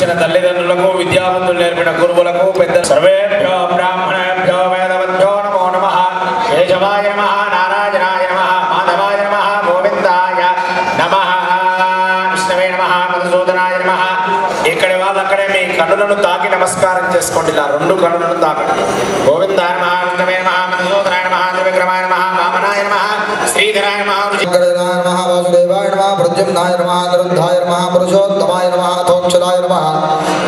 జన్మనిచ్చిన తల్లిదండ్రులకు విద్యావంతులు నేర్పిన గురువులకు పెద్ద సర్వేభ్యో బ్రాహ్మణేభ్యో వేదవద్భ్యో నమో నమః కేశవాయ నమః నారాయణాయ నమః మాధవాయ నమః గోవిందాయ నమః విష్ణవే నమః మధుసూదనాయ నమః. ఇక్కడి వాళ్ళు అక్కడే మీ కన్నులను తాకి నమస్కారం చేసుకోండి. ఇలా రెండు కన్నులను తాకండి. గోవిందాయ నమః విష్ణవే నమః మధుసూదనాయ నమః త్రివిక్రమాయ నమః వామనాయ నమః శ్రీధరాయ నమః శంకరాయ నమః వాసుదేవాయ నమః ప్రద్యుమ్నాయ నమః నిరుద్ధాయ నమః పురుషోత్తమాయ నమః తోక్షరాయ నమః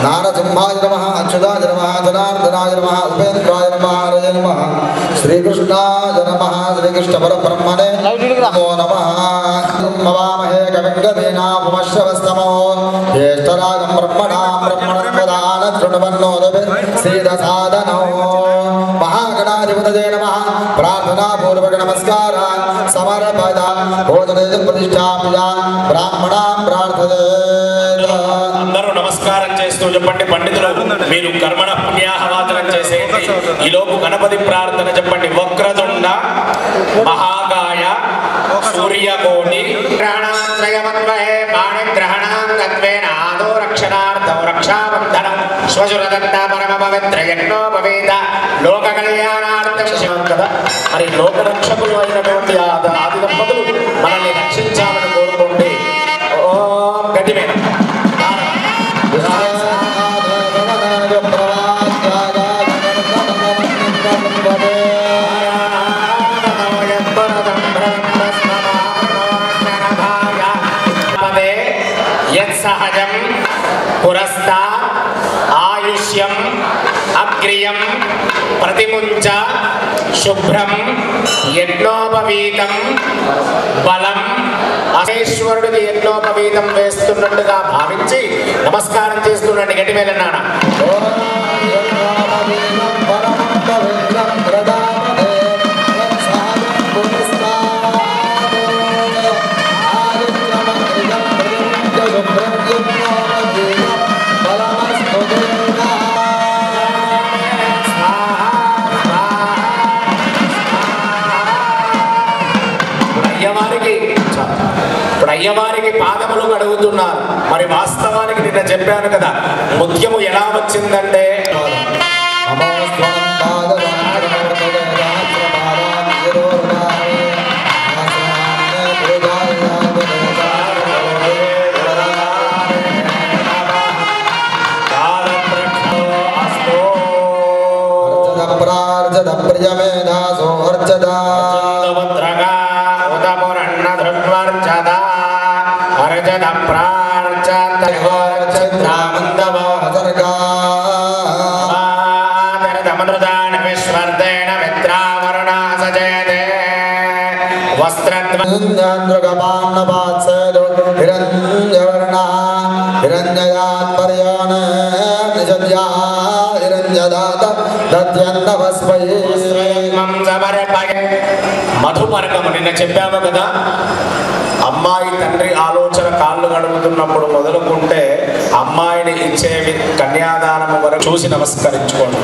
నారసింహాయ నమః అచ్యుతాయ నమః జనార్దనాయ నమః ఉపేంద్రాయ నమః హరయ నమః శ్రీకృష్ణాయ నమః శ్రీకృష్ణ పరబ్రహ్మణే నమో నమః. నమామహే కవిం కవీనాముపశ్రవస్తమో జ్యేష్ఠరాజం బ్రహ్మణాం బ్రహ్మణస్పదాన శృణ్వన్నోదభి శ్రీరసాదనో మహాగణాధిపతయే నమః. ప్రార్థనా పూర్వక నమస్కార సమర్పద భోజనే ప్రతిష్టాప్య బ్రాహ్మణాం ప్రార్థతే. అందరూ నమస్కారం చేస్తూ చెప్పండి. పండితులు మీరు కర్మణ పుణ్యాహవాచనం చేసేది. ఈలోపు గణపతి ప్రార్థన చెప్పండి. వక్రతుండ మహాకాయ సూర్యకోటి గ్రహణాశ్రయమన్వయే పాణిగ్రహణాం తత్వేన ఆదో రక్షణార్థం రక్షాబంధనం శ్వశురదత్త పరమ పవిత్ర యజ్ఞోపవేద లోక కళ్యాణార్థం శివం కదా. మరి లోకరక్షకులు అయినటువంటి ఆది దంపతులు మనల్ని రక్షించాలని కోరుకుంటే ఓం గట్టి మీద సహజం పురస్తా ఆయుష్యం అగ్రియం ప్రతిముంచ శుభ్రం యజ్ఞోపవీతం బలం అశేశ్వరుడికి యజ్ఞోపవీతం వేస్తున్నట్టుగా భావించి నమస్కారం చేస్తుండండి. గట్టి వెళ్ళన్నానా అయ్యవారికి పాదములు కడుగుతున్నారు. మరి వాస్తవానికి నిన్న చెప్పాను కదా, ముత్యము ఎలా వచ్చిందంటే మధుపరకము నిన్న చెప్పాము కదా. అమ్మాయి తండ్రి ఆలోచన కాళ్ళు గడుపుతున్నప్పుడు మొదలుకుంటే అమ్మాయిని ఇచ్చేవి కన్యాదానము వరకు చూసి నమస్కరించుకోండి.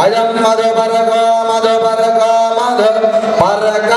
అయం మధుపరక మధుపరక మధుపరక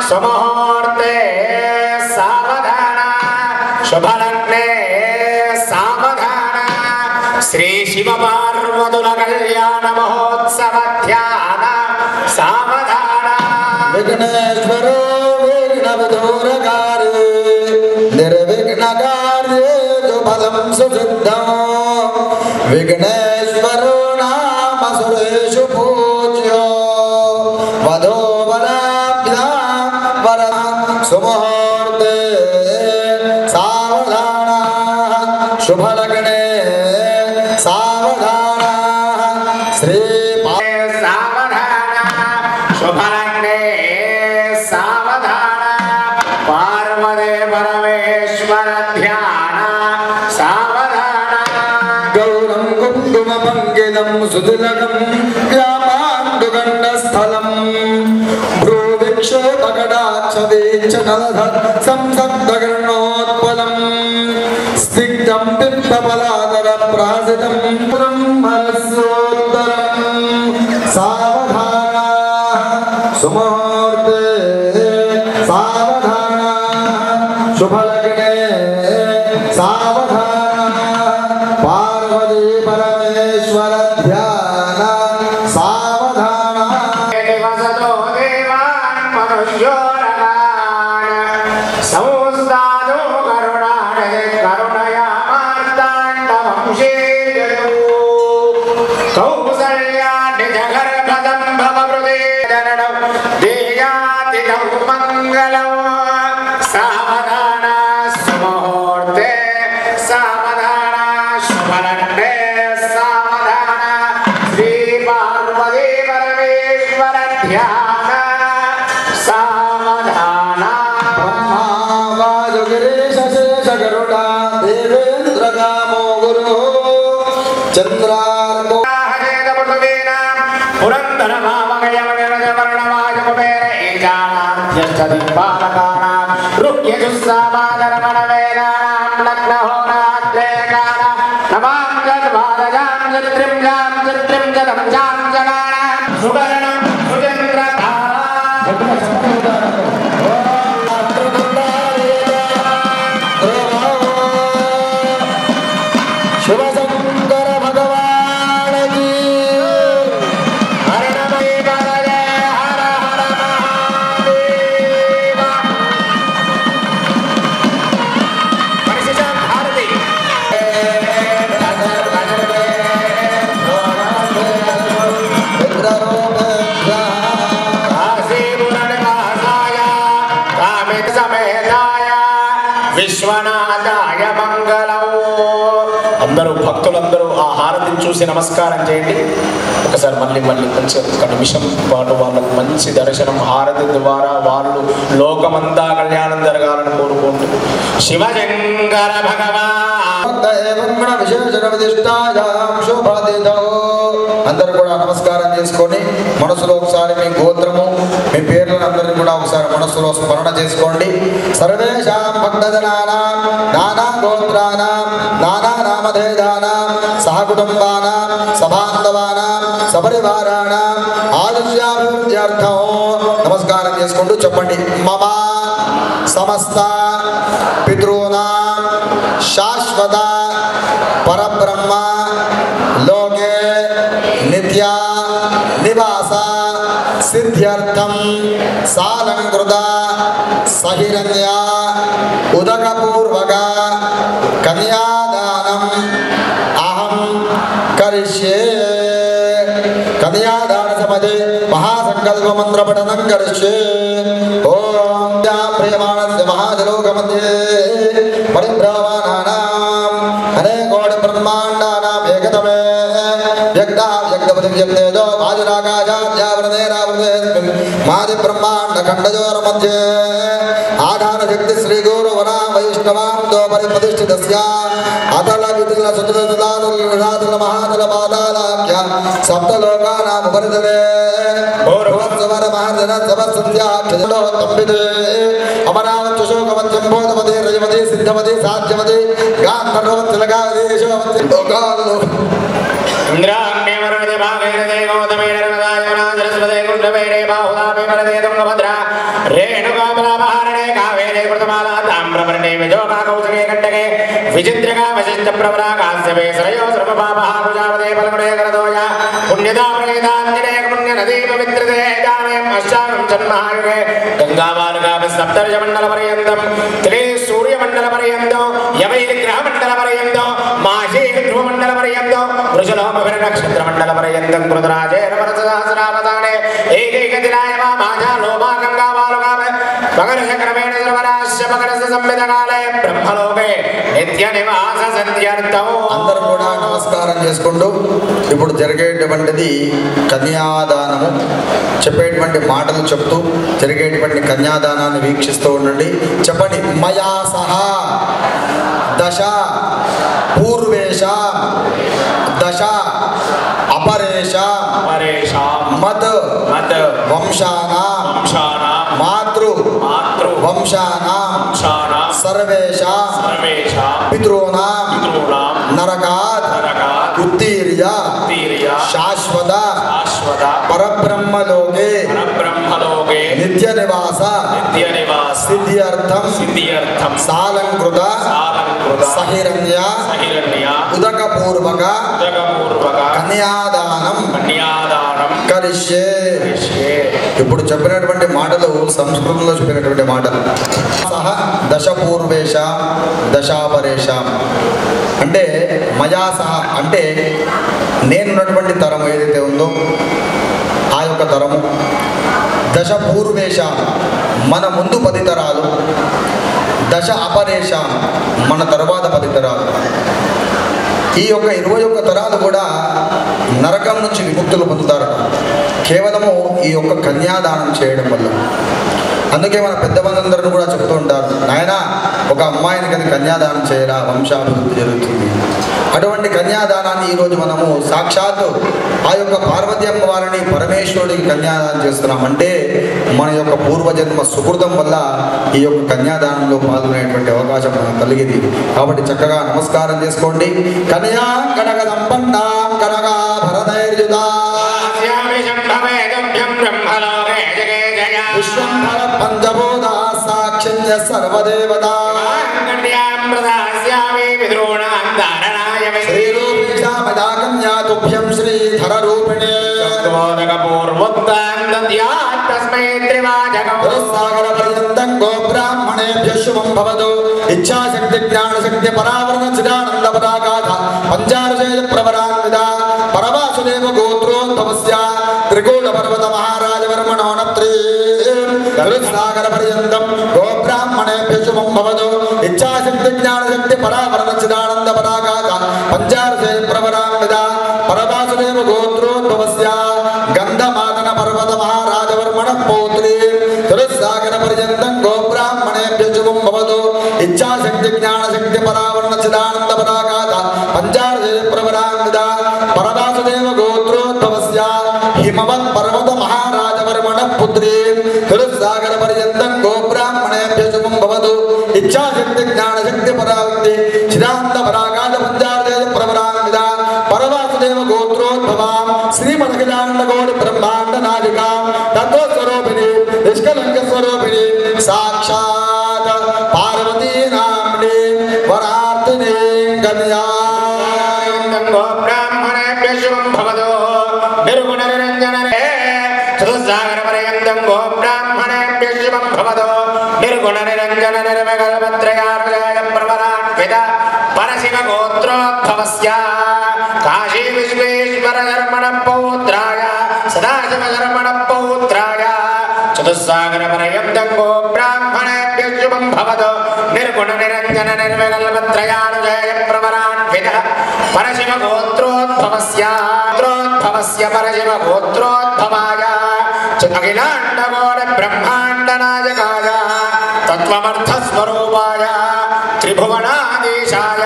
సుముహూర్తే సావధాన శుభలగ్నే సావధాన శ్రీ శివ పార్వతుల కళ్యాణ మహోత్సవ ధ్యాన సావధాన विघ्नेश्वरो विघ्नविदूरकारे निर्विघ्नकार्ये फलं सुसिद्धम् विघ्नेश्वरो नाम सुरेषु पूज्यो वधूवराभ्यां वरः सुमुहूर्ते सावधानाः शुभलग्ने सावधानाः श्री सुदिलकं व्यापाण्डुगण्डस्थलं भ्रूविक्षेपकटाक्षवीक्षणलधत् संसक्तकर्णोत्पलं स्निग्धं पित्तफलादरप्रासितं ब्रह्मरसोत्तरं सावधानाः सुमुहूर्ते सावधानाः शुभलग्ने सावधानाः पार्वती परमेश्वर ध्यान सावधानाः वसतो देवान् मनुष्योरगान् संस्थातो करुणया मार्ताण्डवंशे कौसल्याढ्यजगर्भदं भवभृते जननं देयातिदं मङ्गलं सावधाना सुमुहूर्ते सावधाना शुभलग्ने सावधाना श्री पार्वती परमेश्वर ध्यान सावधाना ब्रह्मावाजुगिरीशेषगरुडा देवेन्द्रकामो गुरुः चन्द्रार्को पुरन्दरभावगयमनिरजवर्णवाजकुबेर एकानाध्यष्टदिक्पालकानां रुक्यजुस्सामादरमणवेदानां लग्नहोराद्रेकानां नमां जद्वादजां जत्रिं जदं जां जगानां सुवर्णं सुचन्द्रधारा शिवशंकर भगवान की हर नमः जय हर हर महादेव परिशिष्टं भारती విశ్వనాథాయ మంగళం. అందరూ భక్తులందరూ ఆ హారతిని చూసి నమస్కారం చేయండి. ఒకసారి మళ్ళీ మంచి ఒక నిమిషం పాటు వాళ్ళకు మంచి దర్శనం హారతి ద్వారా వాళ్ళు లోకమంతా కళ్యాణం జరగాలని కోరుకుంటూ శివశంకర అందరూ కూడా నమస్కారం చేసుకొని మనసులో ఒకసారి మీ గోత్రము మీ పేర్లను అందరినీ కూడా ఒకసారి మనసులో స్మరణ చేసుకోండి. సర్వేషాం భక్తజనానాం నానా గోత్రానాం నానా నామధేయానాం సహకుటుంబానాం సబాంధవానాం సపరివారాణాం ఆయుష్యాభివృద్ధ్యర్థం నమస్కారం చేసుకుంటూ చెప్పండి. మమ సమస్త పితॄనాం శాశ్వత పరబ్రహ్మ లోకే నిత్య నివాస సిద్ధ్యర్థం సాలంకృత సహిరణ్య ఉదకపూర్వక కన్యాదానం అహం కరిష్యే. కన్యాదాన సమయే మహాసంకల్ప మంత్ర పఠనం కరిష్యే. ఓం ప్రియమాణస్య మహాజలోక మధ్యే పరిభ్రమాణానాం అనేకోటి బ్రహ్మాండానాం ఏకతమే వ్యక్తా వ్యక్తపతి వ్యక్తేజో వాజురాకాశాద్యావృతేరావృతేస్మిన్ మాది బ్రహ్మాండ ఖండజోర మధ్యే ఆధార శక్తి శ్రీ గురు వరా వైష్ణవాంతో పరిప్రతిష్ఠితస్య అతల వితుల సుతుల మహాతల పాతాళాఖ్య సప్తలోకానాం ఉపరితలే భూర్భువస్వర మహర్జన సవసంధ్యాక్షలో తంబితే అమరావతి శోకవత్యం బోధవతి రజవతి సిద్ధవతి సాధ్యవతి గాంధర్వతి లగాదేశవతి లోకాలు ఇంద్రాగ్నేవరుణిత భాగైన దేవోతమేన రమదాయ సరస్వతే కుండ వేరే బాహుదామి వరదే తుంగభద్ర రేణుకామలాపహారణే కావేరే కృతమాలా తామ్రవర్ణే విజోగా కౌశికే కంటకే విచిత్రగా వశిష్ఠ ప్రవరాగాస్యవే శ్రయో శ్రమపాపః కుజావదే ఫలమునే కరదోయ పుణ్యదా ప్రణీతాంజనే పుణ్య నదీ పవిత్రదే జామే అష్టాగం జన్మహాయుగే గంగావారుగామి సప్తర్ష మండల పర్యంతం త్రే సూర్య మండల పర్యంతం యవైర్ గ్రహ మండల పర్యంతం మాషే ధ్రువ మండల పర్యంతం వృషలోమభిర నక్షత్ర మండల పర్యంతం కృతరాజే రమరసహస్రావతానే ఏకైక దినాయ మాజా లోమా గంగావారుగామి మకరశ క్రమేణ సర్వరాశ్య మకరశ సంవిధకాలే బ్రహ్మలోకే నిత్య నివాస సత్యర్థం. అందరూ కూడా నమస్కారం చేసుకుంటూ ఇప్పుడు జరిగేటువంటిది కన్యాదానము. చెప్పేటువంటి మాటలు చెప్తూ జరిగేటువంటి కన్యాదానాన్ని వీక్షిస్తూ ఉండండి. చెప్పండి. మయా సహా దశ పూర్వేశ దశ అపరేష మత్ వంశానాం మాతృ వంశానాం సర్వేషాం పితॄణాం నరకాత్ ఉత్తీర్య శాశ్వత పరబ్రహ్మలోకే నిత్య నివాస సిద్ధ్యర్థం సాలంకృత సహిరణ్య ఉదకపూర్వక కన్యాదానం కరిష్యే. ఇప్పుడు చెప్పినటువంటి మాటలు సంస్కృతంలో చెప్పినటువంటి మాటలు. సహ దశ పూర్వేశ దశాపరేష అంటే మయా సహ అంటే నేనున్నటువంటి తరము ఏదైతే ఉందో ఆ యొక్క తరము, దశ పూర్వేశ మన ముందు 10 తరాలు, దశ అపరేష మన తరువాత 10 తరాలు. ఈ యొక్క 21 తరాలు కూడా నరకం నుంచి విముక్తులు పొందుతారట కేవలము ఈ యొక్క కన్యాదానం చేయడం వల్ల. అందుకే మన పెద్దమందరూ కూడా చెప్తూ ఉంటారు, నాయన ఒక అమ్మాయిని కానీ కన్యాదానం చేయరా వంశాభివృద్ధి జరుగుతుంది. అటువంటి కన్యాదానాన్ని ఈరోజు మనము సాక్షాత్తు ఆ యొక్క పార్వతీ అమ్మవారిని పరమేశ్వరుడికి కన్యాదానం చేస్తున్నాం. అంటే మన యొక్క పూర్వజన్మ సుకృతం వల్ల ఈ యొక్క కన్యాదానంలో పాల్గొనేటువంటి అవకాశం మనకు కలిగింది. కాబట్టి చక్కగా నమస్కారం చేసుకోండి. కన్యా కనక సంపన్నా కనకా భరతైర్యుతా విశ్వంభర పంచభూతా సాక్షిణ్య సర్వదేవతా శ్రీరూపేశామదాకన్యాతుభ్యం శ్రీధర రూపిణే సాగర పర్యంతం గో బ్రాహ్మణేభ్యః శుభం భవతు. ఇచ్ఛాశక్తి జ్ఞానశక్తి పరావరణ చిదానంద పరాగాధ పంచారుషేయ ప్రవరాన్విత పరవాసుదేవ గోత్రోద్భవస్య త్రికూట పర్వత మహారాజవర్మణో నత్రీ సాగర పర్యంతం గో బ్రాహ్మణేభ్యః శుభం భవతు. ఇచ్ఛాశక్తి జ్ఞానశక్తి పరావరణ చిదానంద పరాగాధ పంచారుషేయ ప్రవరాన్విత పరవాసుదేవ గోత్రోద్భవస్య గంధమాదన పర్వత మహారాజవర్మణ పౌత్రీ సాగర పర్యంతం గో బ్రాహ్మణేభ్యః శుభం భవతు. ఇచ్ఛాశక్తి జ్ఞానశక్తి పరావరణ చిదానంద పరాగాధ పంచారుషేయ ప్రవరాన్విత పరవాసుదేవ గోత్రోద్భవస్య హిమవత్ పర్వత మహారాజవర్మణ పుత్రీ సాగర పర్యంతం గో బ్రాహ్మణేభ్యః శుభం భవతు. ఇచ్ఛాశక్తి జ్ఞానశక్తి పరావృత్తి చిదానంద పరాగాధ పంచారుషేయ ప్రవరాన్విత పరవాసుదేవ గోత్రోద్భవాం శ్రీమదఖిలాండ గౌడి బ్రహ్మాండ నాదికా తత్వస్వరూపిణి నిష్కలంక స్వరూపిణి సాక్షాత్ పార్వతీ నామ్ని వరార్తిని కన్యా గో బ్రాహ్మణేభ్యః శుభం భవతు. నిర్గుణ నిరంజన చతుస్సాగర పర్యంతం గో బ్రాహ్మణేభ్యః శుభం భవతు. నిర్గుణ నిరంజన నిర్వికల్పత్రయార్జాయ ప్రవరాన్విత పరశివ గోత్రోద్భవస్య కాశీ విశ్వేశ్వర ధర్మణ పౌత్రాయ సదాశివ ధర్మణ పౌత్రాయ చతుస్సాగర పర్యంతం గో బ్రాహ్మణేభ్యః శుభం భవతు. నిర్గుణ నిరంజన నిర్వికల్పత్రయార్జాయ ప్రవరాన్విత పరశివ గోత్రోద్భవస్య పరశివ గోత్రోద్భవాయ అఖిలాండ గోడ బ్రహ్మాండ నాయకాయ తత్వమర్థ స్వరూపాయ త్రిభువనాధీశాయ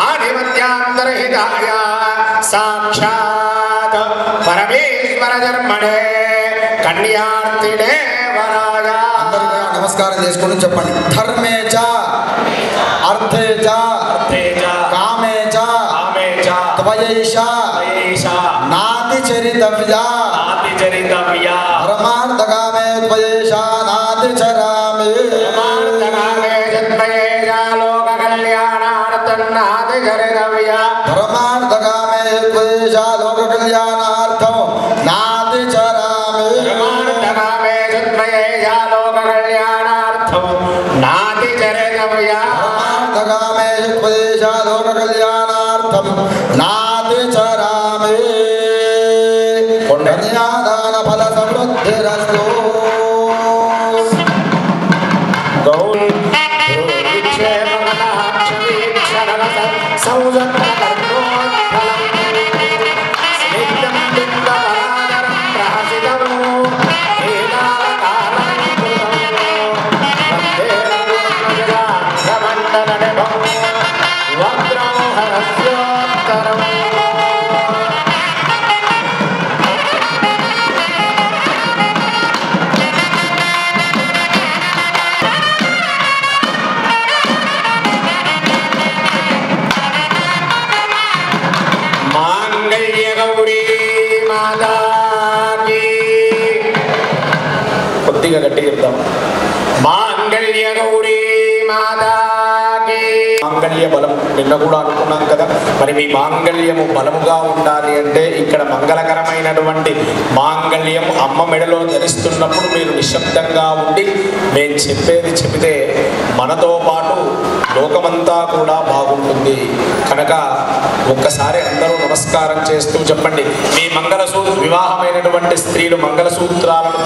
ఆధిపత్యాంతరహితాయ సాక్షాత్ పరమేశ్వర జన్మనే కన్యార్తినే వరాయ. నమస్కారం చేసుకుని చెప్పండి. ధర్మే చ అర్థే చ కామే చ త్వయైష నాథ నాతిచరితవ్యా నాతిచరితవ్యా పరమార్థకామే త్వయేషా నాతిచరామి పరమార్థకామే త్వయేషా లోక కళ్యాణార్థం నాతిచరితవ్యా పరమార్థకామే త్వయేషా లోక కళ్యాణార్థం నాతిచరామి పరమార్థకామే త్వయేషా లోక కళ్యాణార్థం నాతిచరితవ్యా పరమార్థకామే త్వయేషా లోక కళ్యాణార్థం నాతిచరామి కన్యాదాన ఫల సమృద్ధిరస్తు కొద్దిగా గట్టిగా చెప్తాం. మాంగళ్య గౌరీ మాతాకి. మాంగళ్య బలం నిన్న కూడా అనుకున్నాం కదా. మరి మీ మాంగళ్యము బలముగా ఉండాలి అంటే ఇక్కడ మంగళకరమైనటువంటి మాంగళ్యం అమ్మ మెడలో ధరిస్తున్నప్పుడు మీరు నిశ్శబ్దంగా ఉండి మేము చెప్పేది చెబితే మనతో పాటు లోకమంతా కూడా బాగుంటుంది. కనుక ఒక్కసారి అందరూ నమస్కారం చేస్తూ చెప్పండి. మీ వివాహమైనటువంటి స్త్రీలు మంగళసూత్రాలను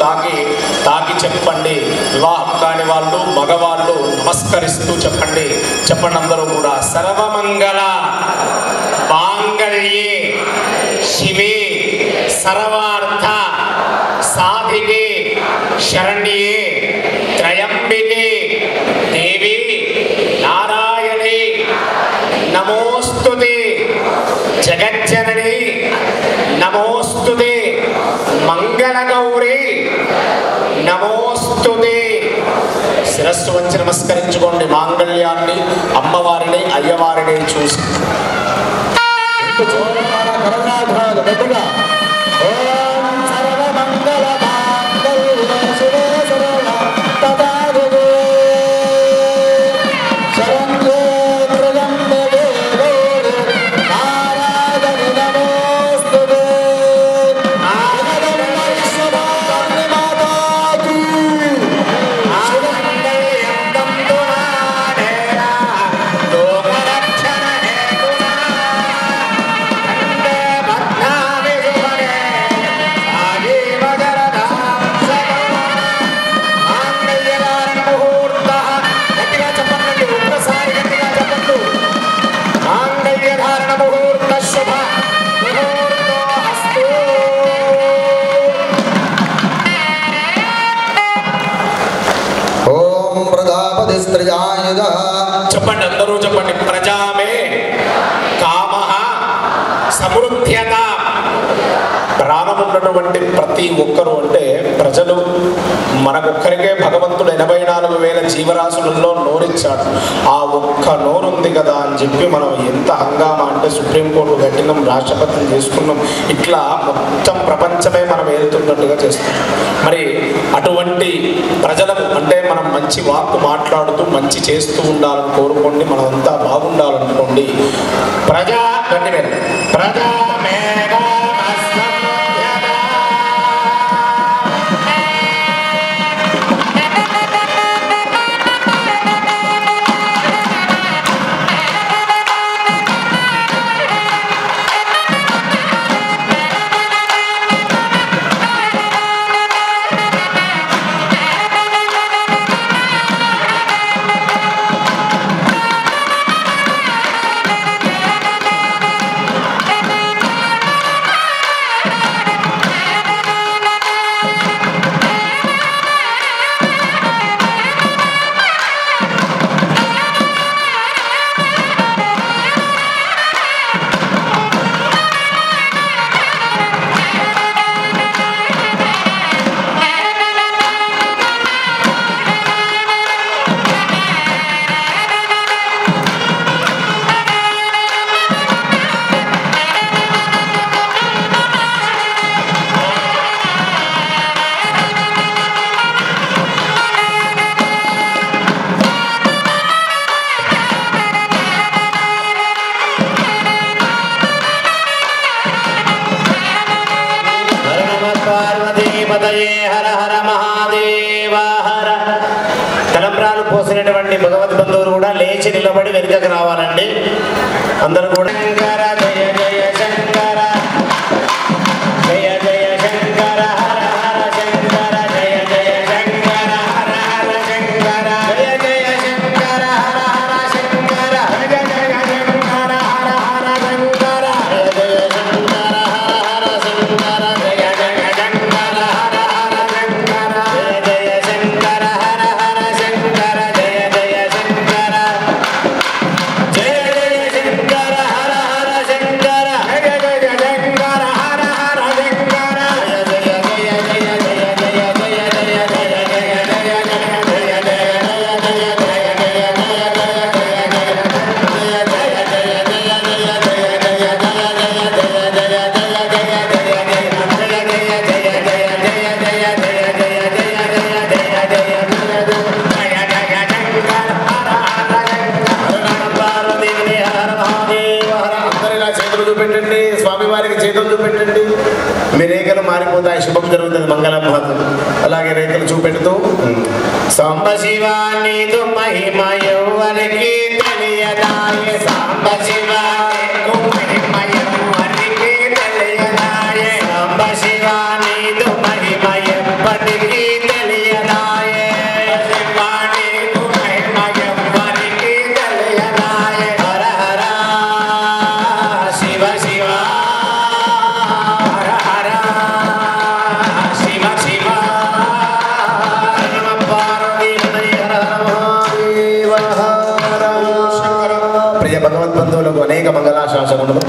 తాకి చెప్పండి. వివాహం కాని వాళ్ళు మగవాళ్ళు నమస్కరిస్తూ చెప్పండి. చెప్పండి అందరూ కూడా. సర్వమంగళ మాంగళ్యే శివే సర్వార్థ సాధికే శరణ్యే త్రయంబికే దేవి నారాయణి నమోస్తుతే జగజ్జనని నమోస్తుతే మంగళగౌరీ నమోస్తుతే. శిరస్సు వంచి నమస్కరించుకోండి. మాంగళ్యాన్ని అమ్మవారిని అయ్యవారిని చూసి చెప్పండి. అందరూ చెప్పండి. ప్రజామే కామ సమృద్ధ్యత. ప్రాణం ఉన్నటువంటి ప్రతి ఒక్కరు అంటే ప్రజలు మనకొక్కరికే భగవంతుడు 84,000 జీవరాశులలో నోరిచ్చాడు. ఆ ఒక్క నోరుంది కదా అని చెప్పి మనం ఎంత హంగామా అంటే సుప్రీంకోర్టు కట్టినాం, రాష్ట్రపతిని చేసుకున్నాం, ఇట్లా మొత్తం ప్రపంచమే మనం ఏలుతున్నట్టుగా చేస్తున్నాం. మరి అటువంటి ప్రజలకు అంటే మనం మంచి వాక్కు మాట్లాడుతూ మంచి చేస్తూ ఉండాలని కోరుకోండి. మనమంతా బాగుండాలనుకోండి. ప్రజా గట్టి మీద ప్రజా తలంబ్రాలు పోసినటువంటి భగవద్ బంధువులు కూడా లేచి నిలబడి వెనుకకు రావాలండి. అందరూ కూడా శంకర జయ జయ శంకర జయ జయ శంకర హర హర శంకర జయ జయ శంకర హర హర శంకర జయ జయ శంకర హర హర శంకర జయ జయ శంకర హర హర శంకర జయ జయ శంకర హర హర శంకర జయ జయ శంకర హర హర శంకర జయ జయ శంకర హర హర శంకర జయ జయ శంకర జయ జయ శంకర హర హర శంకర జయ జయ శంకర హర హర శంకర జయ జయ జయ జయ జయ జయ జయ జయ చూపెట్టండి. స్వామివారికి చేతులు చూపెట్టండి. మీ రేఖలు మారిపోతాయి. శుభం జరుగుతుంది. మంగళం మహత్వం. అలాగే రేఖలు చూపెడుతూ సాంబ శివాని మహిమ ఎవరికి తెలియదాయే సాంబ శివాని మహిమ ఎవరికి తెలియదాయే సాంబ శివాని మహిమ ఎప్పటికీ తెలియదాయే శివాని మహిమ ఎవరికి తెలియదాయే హర హర శివ శివ హర హర శివ శివ ప్రియ భగవద్బంధువులకు అనేక మంగళాశాసనములు.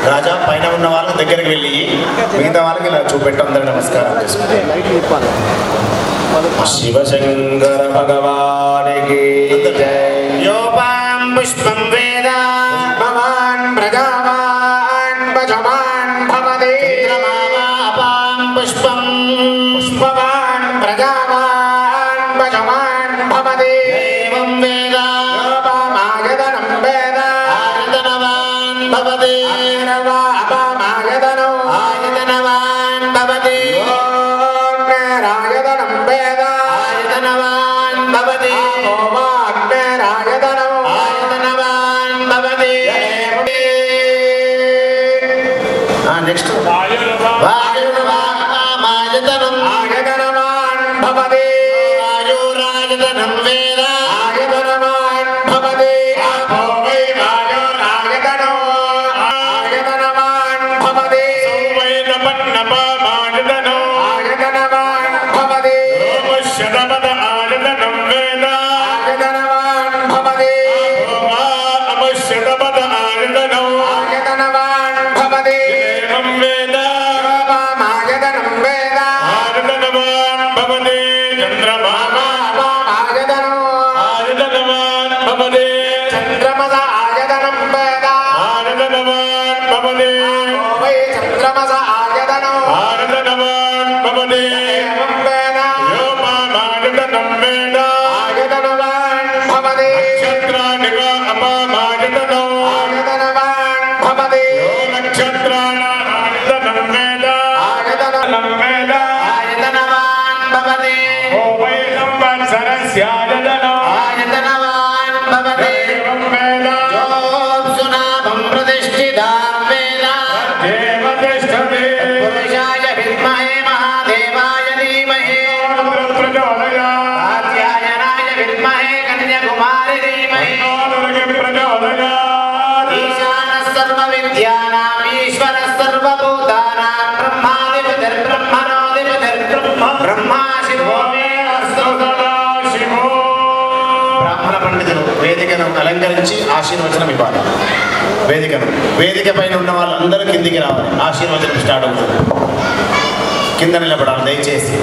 రాజా పైన ఉన్న వాళ్ళ దగ్గరికి వెళ్ళి మిగతా వాళ్ళకి ఇలా చూపెట్టు. అందరూ నమస్కారం చేసుకుంటారు. శివశంకర భగవానికి యోపాం పుష్పం వేద భవాన్ ప్రజావాన్ భజమాన్ భవతి రమావాపాం పుష్పం పుష్పవాన్ ప్రజావాన్ భజమాన్ భవతి ఏవం వేద యోపామాయతనం వేద ఆయతనవాన్ భవతి ఆయతనవాపామాయతనో ఆయతనవాన్ భవతి రాయతనం వేద ఆయతనవాన్ భవతి రాయతనం ఆయతనవాన్ భవతి. నెక్స్ట్ వాయుర్వామాయతనం ఆయతనవాన్ భవతి వాయురాయతనం వేద ఆయతనవాన్ భవతి ఆపో వై వాయురాయతనో ఆయతనవాన్ భవతి సౌవైనపన్నపామాయతనో ఆయతనవాన్ భవతి రోమశతపద ఆయతనం వేద ఆయతనవాన్ భవతి అమశతపద ఆయతనో ఆయతనవాన్ భవతి ఏవం వేద ఆయతనం వేద ఆయతనవాన్ భవతి చంద్రమామాయతనో ఆయతనవాన్ భవతి చంద్రమస ఆయతనం వేద ఆయతనవాన్ భవతి వై చంద్రమస ఆయతనో ఆయతనవాన్ భవతి ఏవం వేద యోపామాయతనం వేద ఆయతనవాన్ భవతి నక్షత్రానివ అపామాయతనో ఆయతనవాన్ భవతి నక్షత్రాణాయతనం వేద ఆయతనం వేద ఆయతనవాన్ భవతి ఓ వై సంవత్సరస్యాయతనో ఆయతనవాన్ భవతి ఏవం వేద జోత్సునాభం ప్రతిష్ఠితాం వేద దేవ తిష్టతి పురుషాయ విద్మహే మహాదేవాయ ధీమహి ప్రచోదయాత్ కాత్యాయనాయ విద్మహే కన్యాకుమారి ధీమహి ప్రచోదయాత్ ఈశానః సర్వవిద్యానాం ఈశ్వరః సర్వభూతానాం బ్రహ్మాధిపతిర్బ్రహ్మణోధిపతిర్బ్రహ్మ బ్రహ్మా శివో మే అస్తు సదా శివో. బ్రాహ్మణ పండితులు వేదికను అలంకరించి ఆశీర్వచనం ఇవ్వాలి. వేదిక పైన ఉన్న వాళ్ళందరూ కిందికి రావాలి. ఆశీర్వచనం స్టార్ట్ అవుతుంది. కింద నిలబడాలి దయచేసి.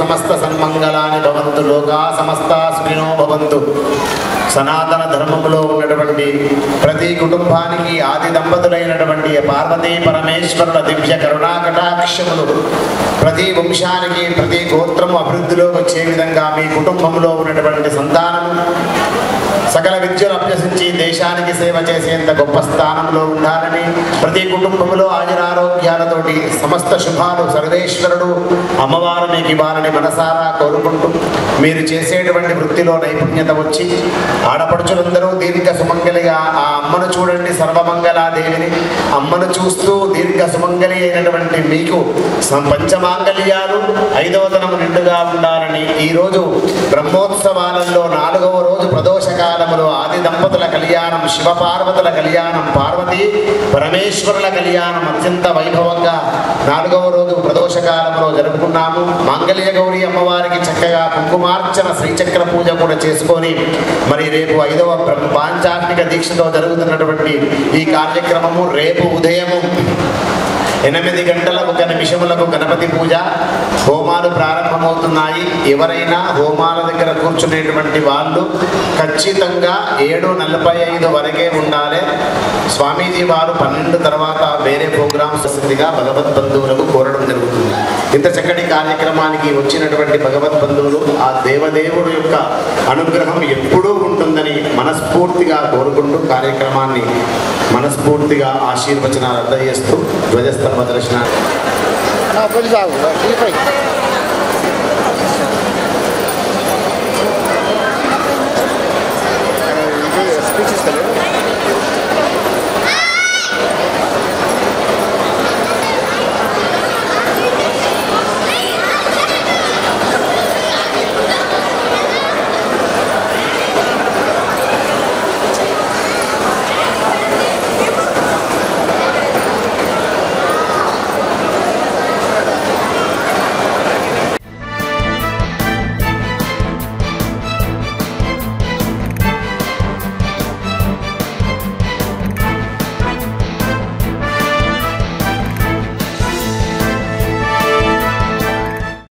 సమస్త సన్మంగళాని భవంతు, లోకా సమస్త సుఖినో భవంతు. సనాతన ధర్మంలో ఉన్నటువంటి ప్రతి కుటుంబానికి ఆది దంపతులైనటువంటి పార్వతీ పరమేశ్వరుల దివ్య కరుణా కటాక్షములు ప్రతి వంశానికి ప్రతి గోత్రము అభివృద్ధిలో వచ్చే విధంగా మీ కుటుంబంలో ఉన్నటువంటి సంతానం సకల విద్యను అభ్యసించి దేశానికి సేవ చేసేంత గొప్ప స్థానంలో ఉండాలని, ప్రతి కుటుంబంలో ఆయురారోగ్యాలతోటి సమస్త శుభాలు సర్వేశ్వరుడు అమ్మవారు మీకు ఇవ్వాలని మనసారా కోరుకుంటూ, మీరు చేసేటువంటి వృత్తిలో నైపుణ్యత వచ్చి ఆడపడుచులందరూ దీర్ఘ సుమంగలిగా ఆ అమ్మను చూడండి, సర్వమంగళాదేవిని అమ్మను చూస్తూ దీర్ఘ సుమంగలి అయినటువంటి మీకు పంచమాంగళ్యాలు 5వ దినం నిండుగా ఉండాలని, ఈరోజు బ్రహ్మోత్సవాలలో 4వ రోజు ప్రదోషకాలములో ఆది దంపతుల కళ్యాణం, శివపార్వతుల కళ్యాణం, పార్వతీ పరమేశ్వరుల కళ్యాణం అత్యంత వైభవంగా 4వ రోజు ప్రదోషకాలంలో జరుపుకున్నాము. మాంగళ్య గౌరీ అమ్మవారికి చక్కగా కుంకుమార్చన శ్రీచక్ర పూజ కూడా చేసుకొని మరి రేపు 5వ పాంచాత్మిక దీక్షతో జరుగుతున్నటువంటి ఈ కార్యక్రమము రేపు ఉదయము 8 గంటల 1 నిమిషములకు గణపతి పూజ, హోమాలు ప్రారంభమవుతున్నాయి. ఎవరైనా హోమాల దగ్గర కూర్చునేటువంటి వాళ్ళు ఖచ్చితంగా 7:45 వరకే ఉండాలి. స్వామీజీ వారు 12 తర్వాత వేరే ప్రోగ్రామ్స్ వస్తుందిగా భగవద్బంధువులకు కోరడం జరుగుతుంది. ఇంత చక్కటి కార్యక్రమానికి వచ్చినటువంటి భగవద్బంధువులు ఆ దేవదేవుడు యొక్క అనుగ్రహం ఎప్పుడూ ఉంటుందని మనస్ఫూర్తిగా కోరుకుంటూ కార్యక్రమాన్ని మనస్ఫూర్తిగా ఆశీర్వచనాలు అందజేస్తూ ధ్వజస్తంభ దర్శనాన్ని